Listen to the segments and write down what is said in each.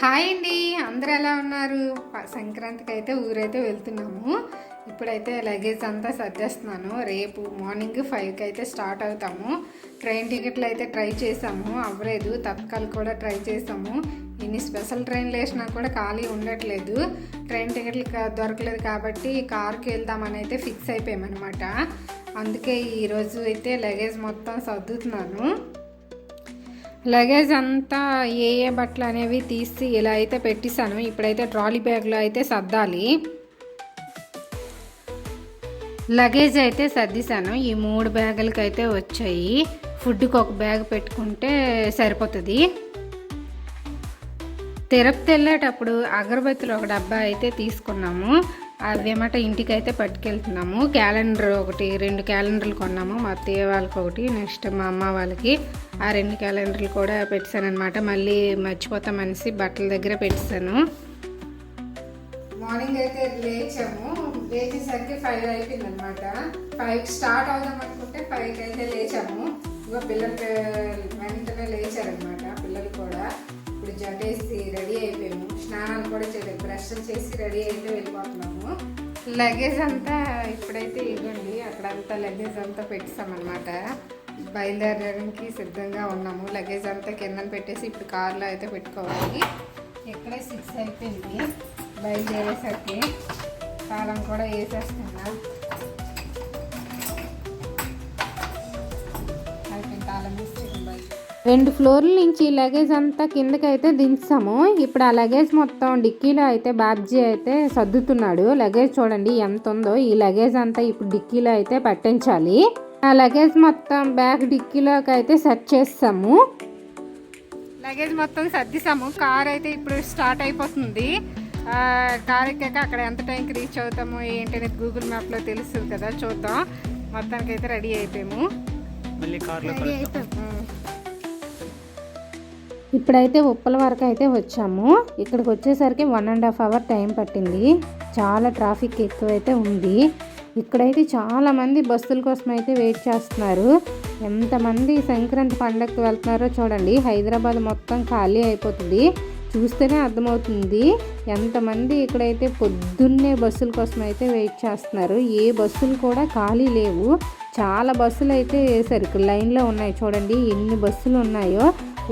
Hi అండి, అందరూ ఎలా ఉన్నారు? సంక్రాంతికి అయితే ఊరైతే వెళ్తున్నాము. ఇప్పుడైతే లగేజ్ అంతా సర్దేస్తున్నాను. రేపు మార్నింగ్ 5కి అయితే స్టార్ట్ అవుతాము. ట్రైన్ టికెట్లు అయితే ట్రై చేసాము, అవ్వలేదు. తత్కాల్ కూడా ట్రై చేసాము. ఇన్ని స్పెషల్ ట్రైన్లు వేసినా కూడా ఖాళీ ఉండట్లేదు. ట్రైన్ టికెట్లు దొరకలేదు కాబట్టి కార్కి వెళ్దామని అయితే ఫిక్స్ అయిపోయామన్నమాట. అందుకే ఈరోజు అయితే లగేజ్ మొత్తం సర్దుతున్నాను. లగేజ్ అంతా ఏ బట్టలు అనేవి తీసి ఇలా అయితే పెట్టేశాను. ఇప్పుడైతే ట్రాలీ బ్యాగ్లో అయితే సర్దాలి. లగేజ్ అయితే సర్దిశాను. ఈ 3 బ్యాగులకి అయితే వచ్చాయి. ఫుడ్కి ఒక బ్యాగ్ పెట్టుకుంటే సరిపోతుంది. తిరుపతి వెళ్ళేటప్పుడు అగరబత్తులు ఒక డబ్బా అయితే తీసుకున్నాము. అవేమాట ఇంటికి అయితే పట్టుకెళ్తున్నాము. క్యాలెండర్ ఒకటి, 2 క్యాలెండర్లు కొన్నాము. మా అత్తయ్య వాళ్ళకి ఒకటి, నెక్స్ట్ మా అమ్మ వాళ్ళకి. ఆ 2 క్యాలెండర్లు కూడా పెట్టాను అనమాట. మళ్ళీ మర్చిపోతామనేసి బట్టల దగ్గర పెట్టాను. మార్నింగ్ అయితే లేచాము. లేచేసరికి 5 అయిపోయింది అనమాట. 5కి స్టార్ట్ అవుదాం అనుకుంటే 5కి అయితే లేచాము. ఇంకా పిల్లలు వెంటనే లేచారనమాట. పిల్లలు కూడా ఇప్పుడు జడేసి రెడీ అయిపోయాము. స్నానాలు కూడా చేయలేదు, బ్రష్ చేసి రెడీ అయితే వెళ్ళిపోతున్నాము. లగేజ్ అంతా ఇప్పుడైతే ఇవ్వండి, అక్కడంతా లగేజ్ అంతా పెట్టామన్నమాట. బయలుదేరడానికి సిద్ధంగా ఉన్నాము. లగేజ్ అంతా కింద పెట్టేసి ఇప్పుడు కార్లో అయితే పెట్టుకోవాలి. ఇక్కడే 6 అయిపోయింది బయలుదేరేసరికి. తాళం కూడా వేసేస్తున్నా. అయిపోయింది, తాళం వేసి 2 ఫ్లోర్ల నుంచి లగేజ్ అంతా కిందకి అయితే దించాము. ఇప్పుడు ఆ లగేజ్ మొత్తం డిక్కీలో అయితే బాబ్జీ అయితే సర్దుతున్నాడు. లగేజ్ చూడండి ఎంత ఉందో. ఈ లగేజ్ అంతా ఇప్పుడు డిక్కీలో అయితే పట్టించాలి. ఆ లగేజ్ మొత్తం బ్యాగ్ డిక్కీలోకి అయితే సెట్ చేస్తాము. లగేజ్ మొత్తం సర్దిసాము. కార్ అయితే ఇప్పుడు స్టార్ట్ అయిపోతుంది. కార్ ఎక్కాక అక్కడ ఎంత టైంకి రీచ్ అవుతాము ఏంటనేది గూగుల్ మ్యాప్లో తెలుస్తుంది కదా, చూద్దాం. మొత్తానికి అయితే రెడీ అయిపోయాము. ఇప్పుడైతే ఉప్పల వరకు అయితే వచ్చాము. ఇక్కడికి వచ్చేసరికి 1.5 అవర్ టైం పట్టింది. చాలా ట్రాఫిక్ ఎక్కువైతే ఉంది. ఇక్కడైతే చాలామంది బస్సుల కోసం అయితే వెయిట్ చేస్తున్నారు. ఎంతమంది సంక్రాంతి పండగకి వెళ్తున్నారో చూడండి. హైదరాబాద్ మొత్తం ఖాళీ అయిపోతుంది. చూస్తేనే అర్థమవుతుంది ఎంతమంది ఇక్కడైతే పొద్దున్నే బస్సుల కోసం అయితే వెయిట్ చేస్తున్నారు. ఏ బస్సులు కూడా ఖాళీ లేవు. చాలా బస్సులు అయితే వేసారు. ఇక్కడ లైన్లో ఉన్నాయి చూడండి ఎన్ని బస్సులు ఉన్నాయో.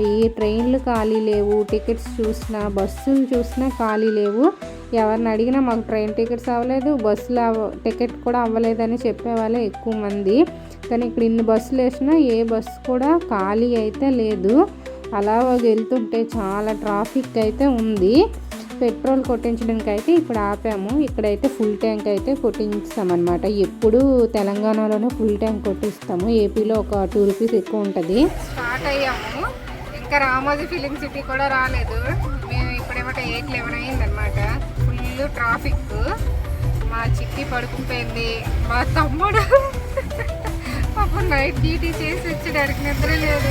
ఏ ట్రైన్లు ఖాళీ లేవు. టికెట్స్ చూసినా, బస్సులు చూసినా ఖాళీ లేవు. ఎవరిని అడిగినా మాకు ట్రైన్ టికెట్స్ అవ్వలేదు, బస్సులు టికెట్ కూడా అవ్వలేదని చెప్పేవాళ్ళే ఎక్కువ మంది. కానీ ఇక్కడ ఇన్ని బస్సులు వేసినా ఏ బస్సు కూడా ఖాళీ అయితే లేదు. అలా వెళ్తుంటే చాలా ట్రాఫిక్ అయితే ఉంది. పెట్రోల్ కొట్టించడానికి అయితే ఇప్పుడు ఆపాము. ఇక్కడైతే ఫుల్ ట్యాంక్ అయితే కొట్టించామన్నమాట. ఎప్పుడు తెలంగాణలోనే ఫుల్ ట్యాంక్ కొట్టిస్తాము. ఏపీలో ఒక 2 రూపీస్ ఎక్కువ ఉంటుంది. స్టార్ట్ అయ్యాము. ఇంకా రామోజీ ఫిలిం సిటీ కూడా రాలేదు. మేము ఇప్పుడేమంటే 8:11 అయిందనమాట. Full traffic. మా చిట్టి పడుకుపోయింది. మా తమ్ముడు పాపం నైట్ డ్యూటీ చేసి వచ్చేదానికి నిద్ర లేదు.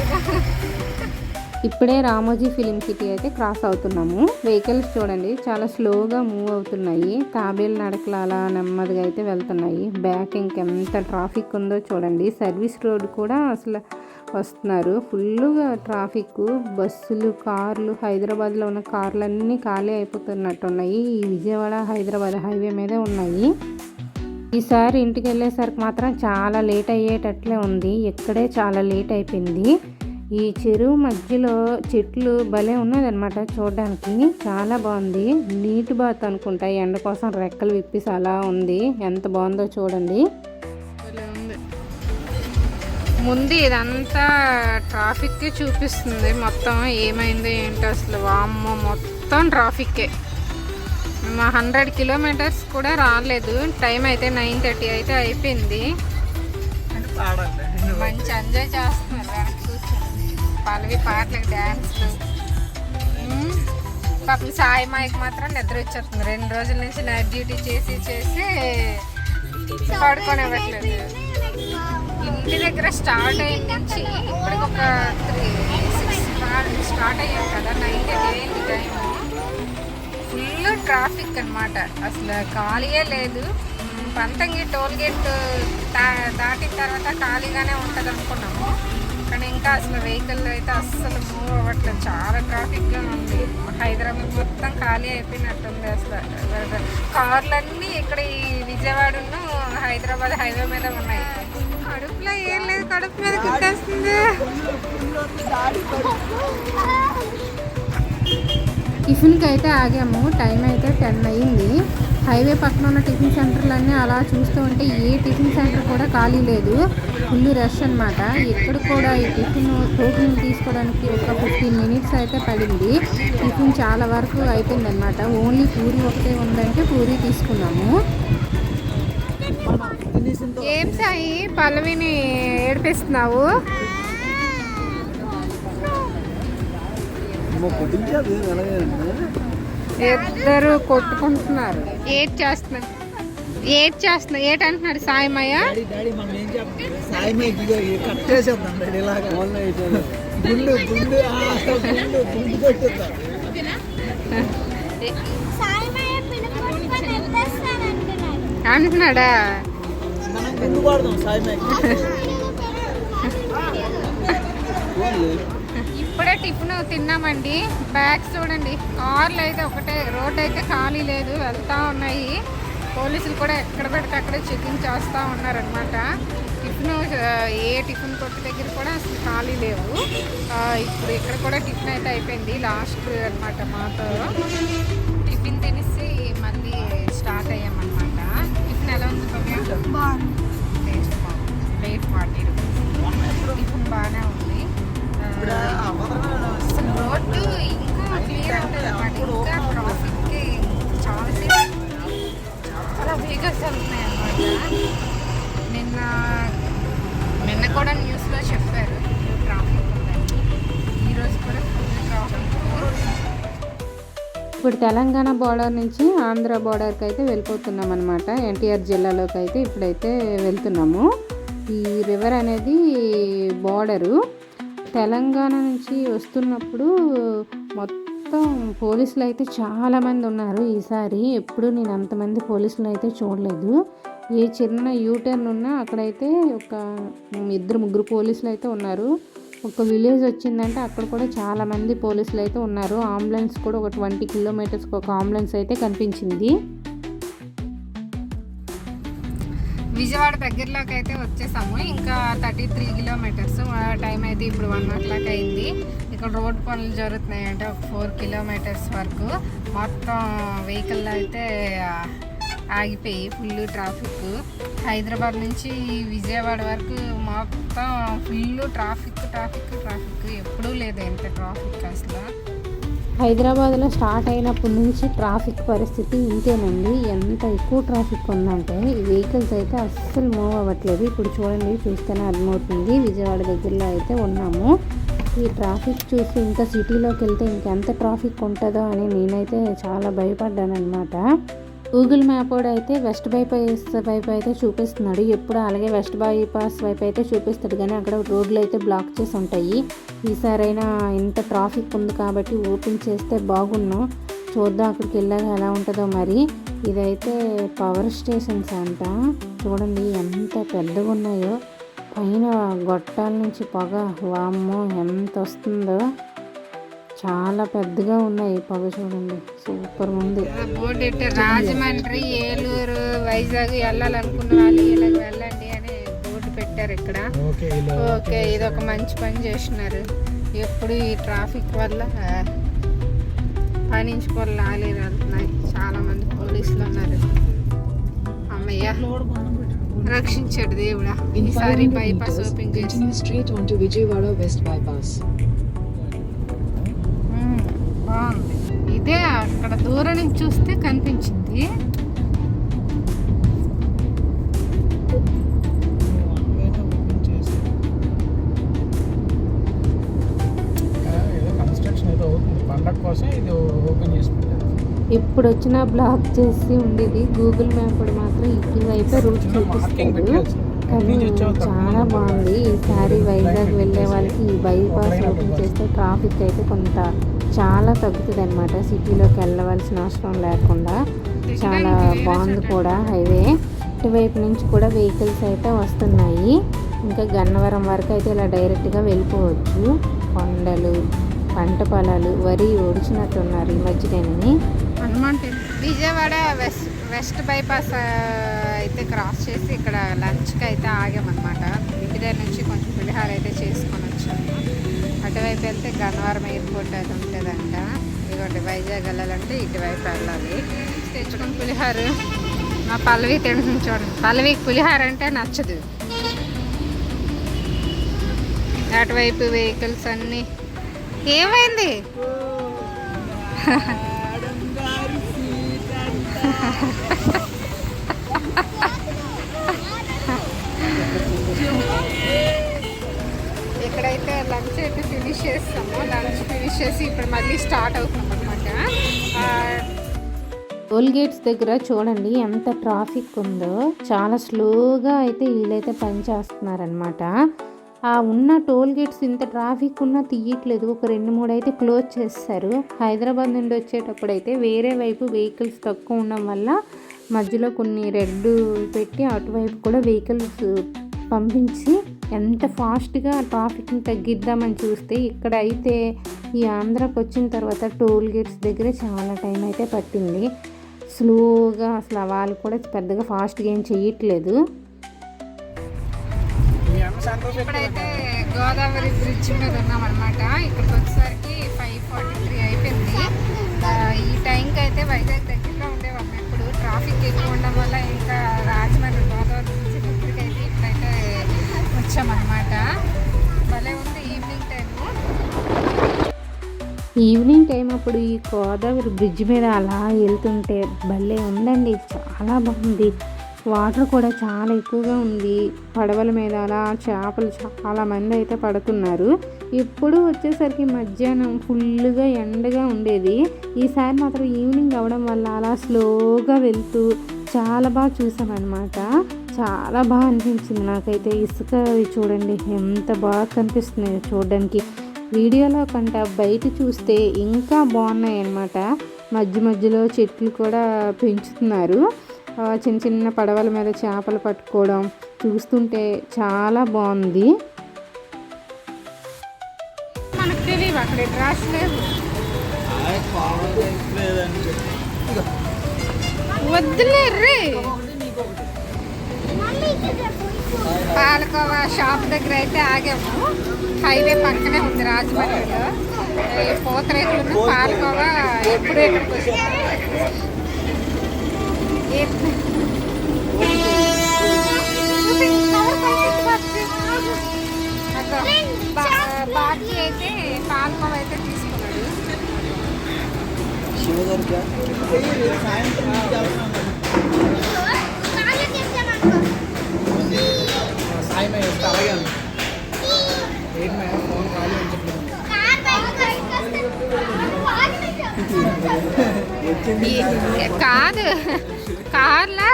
ఇప్పుడే రామోజీ ఫిలిం సిటీ అయితే క్రాస్ అవుతున్నాము. వెహికల్స్ చూడండి చాలా స్లోగా మూవ్ అవుతున్నాయి. తాబేలు నడకలు అలా నెమ్మదిగా అయితే వెళ్తున్నాయి. బ్యాక్ ఇంకెంత ట్రాఫిక్ ఉందో చూడండి. సర్వీస్ రోడ్ కూడా అసలు వస్తున్నారు. ఫుల్గా ట్రాఫిక్. బస్సులు, కార్లు, హైదరాబాద్లో ఉన్న కార్లన్నీ ఖాళీ అయిపోతున్నట్టున్నాయి. ఈ విజయవాడ హైదరాబాద్ హైవే మీదే ఉన్నాయి. ఈసారి ఇంటికి వెళ్ళేసరికి మాత్రం చాలా లేట్ అయ్యేటట్లే ఉంది. ఇక్కడే చాలా లేట్ అయిపోయింది. ఈ చెరువు మధ్యలో చెట్లు భలే ఉన్నదనమాట. చూడడానికి చాలా బాగుంది. నీటి బాత్ అనుకుంటా. ఎండ కోసం రెక్కలు విప్పేసి అలా ఉంది. ఎంత బాగుందో చూడండి. ముందు ఇదంతా ట్రాఫిక్ చూపిస్తుంది. మొత్తం ఏమైందో ఏంటో అసలు. వామ్మో మొత్తం ట్రాఫిక్కే. మా 100 కిలోమీటర్స్ కూడా రాలేదు. టైం అయితే 9:30 అయితే అయిపోయింది. మంచి ఎంజాయ్ చేస్తున్నారు వెనక్కి కూర్చొని. పల్లవి పాటలకు డ్యాన్స్లు. పాపం సాయి మాయకి మాత్రం నిద్ర వచ్చేస్తుంది. 2 రోజుల నుంచి నైట్ డ్యూటీ చేసి పడుకోనివ్వట్లేదు. ఇంటి దగ్గర స్టార్ట్ అయిన నుంచి ఇప్పటికి ఒక 6 స్టార్ట్ అయ్యాం కదా. 9:30 అయింది టైము. ఫుల్ ట్రాఫిక్ అనమాట. అసలు ఖాళీయే లేదు. పంతంగి టోల్ గేట్ దాటిన తర్వాత ఖాళీగానే ఉంటుంది అనుకున్నాము. కానీ ఇంకా అసలు వెహికల్ అయితే అస్సలు మూవ్ అవ్వట్లేదు. చాలా ట్రాఫిక్గా ఉంది. హైదరాబాద్ మొత్తం ఖాళీ అయిపోయినట్టుంది అసలు. కార్లన్నీ ఇక్కడ ఈ విజయవాడను హైదరాబాద్ హైవే మీద ఉన్నాయి. కడుపులో ఏం లేదు, కడుపు మీద కుట్టేస్తుంది. టిఫిన్కి అయితే ఆగాము. టైం అయితే 10 అయ్యింది. హైవే పక్కన ఉన్న టిఫిన్ సెంటర్లన్నీ అలా చూస్తూ ఉంటే ఏ టిఫిన్ సెంటర్ కూడా ఖాళీ లేదు. ఫుల్ రష్ అనమాట. ఇక్కడ కూడా ఈ టోకెన్ తీసుకోవడానికి ఒక 15 మినిట్స్ అయితే పడింది. టిఫిన్ చాలా వరకు అయిపోయింది అనమాట. ఓన్లీ పూరి ఒకటే ఉందంటే పూరి తీసుకున్నాము. ఏం సాయి పల్లవిని ఏడిపిస్తున్నావు? ఇద్దరు కొట్టుకుంటున్నారు. ఏడ్ చేస్తున్నారు ఏటంటున్నాడు సాయమయ్య? అంటున్నాడా? ఇప్పుడే టిఫిన్ తిన్నామండి. బ్యాగ్స్ చూడండి, కార్లు అయితే ఒకటే, రోడ్ అయితే ఖాళీ లేదు, వెళ్తూ ఉన్నాయి. పోలీసులు కూడా ఎక్కడ పెడితే అక్కడే చెకింగ్ చేస్తూ ఉన్నారనమాట. టిఫిన్ ఏ టిఫిన్ కొట్టు దగ్గర కూడా అసలు ఖాళీ లేవు. ఇప్పుడు ఇక్కడ కూడా టిఫిన్ అయితే అయిపోయింది. లాస్ట్ అనమాట. మాతో టిఫిన్ తినేసి మళ్ళీ స్టార్ట్ అయ్యామన్నమాట. టిఫిన్ ఎలా ఉంది? Plate 40 rupees. టిఫిన్ బాగానే ఉంది. రోడ్డు ఇంకా క్లియర్ ఉంటుంది అన్నమాట. ఇంకా ట్రాఫిక్కి చాలా వెహికల్స్ వెళ్తున్నాయి అన్నమాట. నిన్న కూడా న్యూస్లో చెప్పారు ట్రాఫిక్ ఉందని. ఈరోజు కూడా ట్రాఫిక్. ఇప్పుడు తెలంగాణ బోర్డర్ నుంచి ఆంధ్ర బోర్డర్కి అయితే వెళ్ళిపోతున్నాం అనమాట. ఎన్టీఆర్ జిల్లాలోకి అయితే ఇప్పుడైతే వెళ్తున్నాము. ఈ రివర్ అనేది బోర్డరు. తెలంగాణ నుంచి వస్తున్నప్పుడు మొత్తం పోలీసులు అయితే చాలామంది ఉన్నారు ఈసారి. ఎప్పుడు నేను అంతమంది పోలీసులు అయితే చూడలేదు. ఏ చిన్న యూటర్న్ ఉన్నా అక్కడైతే ఒక 2-3 పోలీసులు అయితే ఉన్నారు. ఒక విలేజ్ వచ్చిందంటే అక్కడ కూడా చాలామంది పోలీసులు అయితే ఉన్నారు. అంబులెన్స్ కూడా ఒక 20 కిలోమీటర్స్కి ఒక అంబులెన్స్ అయితే కనిపించింది. విజయవాడ దగ్గరలోకి అయితే వచ్చేసాము. ఇంకా 33 కిలోమీటర్స్. టైం అయితే ఇప్పుడు 1 o'clock అయింది. ఇక్కడ రోడ్ పనులు జరుగుతున్నాయంటే ఒక 4 కిలోమీటర్స్ వరకు మొత్తం వెహికల్ అయితే ఆగిపోయి ఫుల్ ట్రాఫిక్. హైదరాబాద్ నుంచి విజయవాడ వరకు మొత్తం ఫుల్ ట్రాఫిక్. ఎప్పుడూ లేదు ఎంత ట్రాఫిక్ అసలు. హైదరాబాద్లో స్టార్ట్ అయినప్పటి నుంచి ట్రాఫిక్ పరిస్థితి ఇంతేనండి. ఎంత ఎక్కువ ట్రాఫిక్ ఉందంటే ఈ వెహికల్స్ అయితే అస్సలు మూవ్ అవ్వట్లేదు. ఇప్పుడు చూడండి, చూస్తేనే అర్థమవుతుంది. విజయవాడ దగ్గరలో అయితే ఉన్నాము. ఈ ట్రాఫిక్ చూసి ఇంకా సిటీలోకి వెళ్తే ఇంకెంత ట్రాఫిక్ ఉంటుందో అని నేనైతే చాలా భయపడ్డాను అనమాట. గూగుల్ మ్యాప్ కూడా అయితే వెస్ట్ బైపాస్ వైపు అయితే చూపిస్తున్నాడు. ఎప్పుడు అలాగే వెస్ట్ బైపాస్ వైపు అయితే చూపిస్తాడు, కానీ అక్కడ రోడ్లు అయితే బ్లాక్ చేసి ఉంటాయి. ఈసారైనా ఇంత ట్రాఫిక్ ఉంది కాబట్టి ఓపెన్ చేస్తే బాగున్నాం. చూద్దాం అక్కడికి వెళ్ళాక ఎలా ఉంటుందో మరి. ఇదైతే పవర్ స్టేషన్స్ అంట. చూడండి ఎంత పెద్దగా ఉన్నాయో. పైన గొట్టాల నుంచి పొగ వామ్మో ఎంత వస్తుందో. చాలా పెద్దగా ఉన్నాయి పొగ. చూడండి సూపర్ ఉంది. బోర్డు రాజమండ్రి, ఏలూరు, వైజాగ్ వెళ్ళాలనుకున్న వాళ్ళు ఇలాగ వెళ్ళండి అని బోర్డు పెట్టారు ఇక్కడ. ఓకే, ఇది ఒక మంచి పని చేసినారు. ఎప్పుడు ఈ ట్రాఫిక్ వల్ల పనించుకోవాలి లారీలు వెళ్తున్నాయి. చాలా మంది పోలీసులు ఉన్నారు. అమ్మయ్య రక్షించాడు దేవుడా. ఈసారి బైపాస్ ఓపెన్ చేసి బాగుంది. ఇదే అక్కడ దూరం నుంచి చూస్తే కనిపించింది. ఇప్పుడు వచ్చిన బ్లాక్ చేసి ఉండేది. గూగుల్ మ్యాప్ కూడా మాత్రం ఇటువైపే రూట్ చూపిస్తుంది. కానీ చాలా బాగుంది. ఈసారి వైజాగ్ వెళ్ళే వాళ్ళకి ఈ బైపాస్ ఓపెన్ చేస్తే ట్రాఫిక్ అయితే చాలా తగ్గుతుంది అనమాట. సిటీలోకి వెళ్ళవలసిన అవసరం లేకుండా చాలా బాగుంది కూడా హైవే. ఇటువైపు నుంచి కూడా వెహికల్స్ అయితే వస్తున్నాయి. ఇంకా గన్నవరం వరకు అయితే ఇలా డైరెక్ట్గా వెళ్ళిపోవచ్చు. కొండలు, పంట పొలాలు వరి ఓడిచినట్టున్నారు ఈ మధ్యనే. Hanuman temple Vijayawada west bypass అయితే క్రాస్ చేసి ఇక్కడ లంచ్కి అయితే ఆగామన్నమాట. ఇంటి దగ్గర నుంచి కొంచెం పులిహార అయితే చేసుకొని వచ్చాము. అటువైపు వెళ్తే గన్నవరం ఎయిర్పోర్ట్ అది ఉంటుందంట. ఇదిగోండి వైజాగ్ వెళ్ళాలంటే ఇటువైపు వెళ్ళాలి. తెచ్చుకుని పులిహార మా పల్లవి తింటుంది చూడండి. పల్లవికి పులిహార అంటే నచ్చదు. అటువైపు వెహికల్స్ అన్నీ. ఏమైంది? ఇక్కడైతే లంచ్ అయితే ఫినిష్ చేస్తాము. లంచ్ ఫినిష్ చేసి ఇప్పుడు మళ్ళీ స్టార్ట్ అవుతాం అనమాట. టోల్ గేట్స్ దగ్గర చూడండి ఎంత ట్రాఫిక్ ఉందో. చాలా స్లోగా అయితే వీళ్ళైతే పని చేస్తున్నారనమాట. ఆ ఉన్న టోల్ గేట్స్ ఇంత ట్రాఫిక్ ఉన్నా తీయట్లేదు. ఒక 2-3 అయితే క్లోజ్ చేస్తారు. హైదరాబాద్ నుండి వచ్చేటప్పుడు అయితే వేరే వైపు వెహికల్స్ తక్కువ ఉండడం వల్ల మధ్యలో కొన్ని రెడ్ పెట్టి అటువైపు కూడా వెహికల్స్ పంపించి ఎంత ఫాస్ట్గా ట్రాఫిక్ని తగ్గిద్దామని చూస్తే ఇక్కడ అయితే ఈ ఆంధ్రాకి వచ్చిన తర్వాత టోల్ గేట్స్ దగ్గర చాలా టైం అయితే పట్టింది. స్లోగా అసలు వాళ్ళు కూడా పెద్దగా ఫాస్ట్గా ఏం చెయ్యట్లేదు. ఇప్పుడైతే గోదావరి బ్రిడ్జ్ మీద ఉన్నామన్నమాట. ఇక్కడికి వచ్చేసరికి 5:43 అయిపోయింది. ఈ టైంకి అయితే వైజాగ్ దగ్గరలో ఉండేవాళ్ళం. ఇప్పుడు ట్రాఫిక్ ఎక్కువ ఉండడం వల్ల ఇంకా రాజమండ్రి గోదావరి బ్రిడ్జ్ దగ్గరికి అయితే ఇప్పుడైతే వచ్చామన్నమాట. భలే ఉంది ఈవినింగ్ టైం అప్పుడు ఈ గోదావరి బ్రిడ్జ్ మీద అలా వెళ్తుంటే భలే ఉందండి. చాలా బాగుంది. వాటర్ కూడా చాలా ఎక్కువగా ఉంది. పడవల మీద అలా చేపలు చాలామంది అయితే పడుతున్నారు. ఎప్పుడు వచ్చేసరికి మధ్యాహ్నం ఫుల్గా ఎండగా ఉండేది. ఈసారి మాత్రం ఈవినింగ్ అవ్వడం వల్ల అలా స్లోగా వెళ్తూ చాలా బాగా చూసామన్నమాట. చాలా బాగా అనిపించింది నాకైతే. ఇసుక చూడండి ఎంత బాగా కనిపిస్తుంది చూడడానికి. వీడియోలో కంటే బయట చూస్తే ఇంకా బాగున్నాయి అన్నమాట. మధ్య మధ్యలో చెట్లు కూడా పెంచుతున్నారు. చిన్న చిన్న పడవల మీద చేపలు పట్టుకోవడం చూస్తుంటే చాలా బాగుంది. మనకు తెలియదు అక్కడ డ్రాస్ లేవు. వద్దులేర్రీ. పాలకోవా షాప్ దగ్గర అయితే ఆగాము. హైవే పక్కనే ఉంది రాజమండ్రిలో. పూతరేకులు పాలకోవా ఎప్పుడు ఎక్కడికి వస్తుంది. బాకీ అయితే పాలకోవ అయితే తీసుకున్నాడు. కాదు కార్లా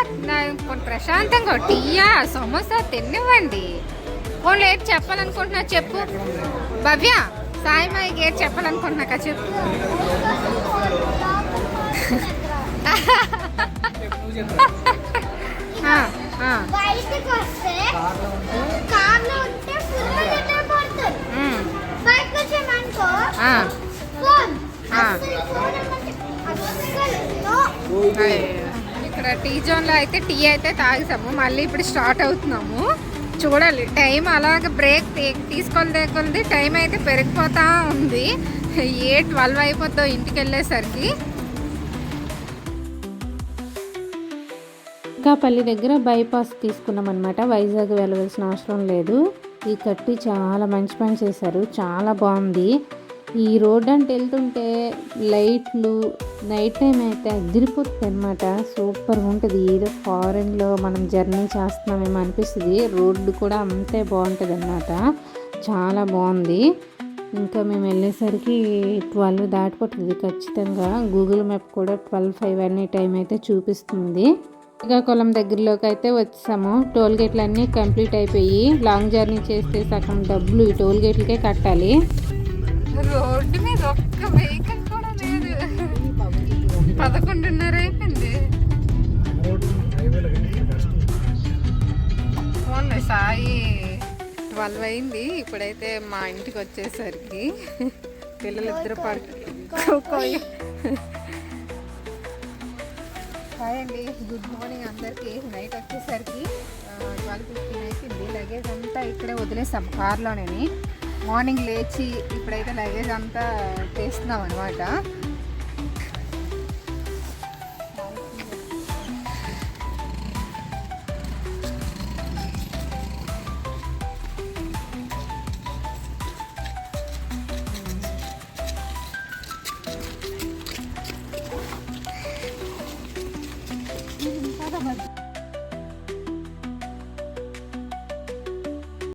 ప్రశాంతంగా టీయా సమోసా తినివ్వండి. ఓన్లీ ఏది చెప్పాలనుకుంటున్నా చెప్పు భవ్య. సాయిమాయికి ఏది చెప్పాలనుకుంటున్నాక చెప్పు. ఇక్కడ టీ జోన్లో అయితే టీ అయితే తాగేసాము. మళ్ళీ ఇప్పుడు స్టార్ట్ అవుతున్నాము. చూడాలి టైం అలాగ బ్రేక్ తీసుకోలేకుంది. టైం అయితే పెరిగిపోతూ ఉంది. 12 అయిపోద్దో ఇంటికి వెళ్ళేసరికి. అనకాపల్లి దగ్గర బైపాస్ తీసుకున్నాం అనమాట. వైజాగ్ వెళ్ళవలసిన అవసరం లేదు. ఈ కట్టి చాలా మంచి పని చేశారు. చాలా బాగుంది. ఈ రోడ్ అంటే వెళ్తుంటే లైట్లు నైట్ టైం అయితే అదిరిపోతుంది అనమాట. సూపర్గా ఉంటుంది. ఏదో ఫారెన్లో మనం జర్నీ చేస్తున్నామేమో అనిపిస్తుంది. రోడ్డు కూడా అంతే బాగుంటుంది అన్నమాట. చాలా బాగుంది. ఇంకా మేము వెళ్ళేసరికి 12 దాటిపోతుంది ఖచ్చితంగా. గూగుల్ మ్యాప్ కూడా 12:05 అనే టైం అయితే చూపిస్తుంది. శ్రీకాకుళం దగ్గరలోకి అయితే వచ్చాము. టోల్ గేట్లు అన్నీ కంప్లీట్ అయిపోయి లాంగ్ జర్నీ చేస్తే సగం డబ్బులు ఈ టోల్ గేట్లకే కట్టాలి. రోడ్డు మీద ఒక్క వెహికల్ కూడా లేదు. 11:30 అయిపోయింది. ఓన్లీ సాయి 12 అయింది. ఇప్పుడైతే మా ఇంటికి వచ్చేసరికి పిల్లలు ఇద్దరు హాయ్ అండి, గుడ్ మార్నింగ్ అందరికీ. నైట్ వచ్చేసరికి 12:15 అయిపోయింది. లగేజ్ అంతా ఇక్కడే వదిలేస్తాం కార్లోనే. మార్నింగ్ లేచి ఇప్పుడైతే లగేజ్ అంతా తీస్తున్నాం అనమాట.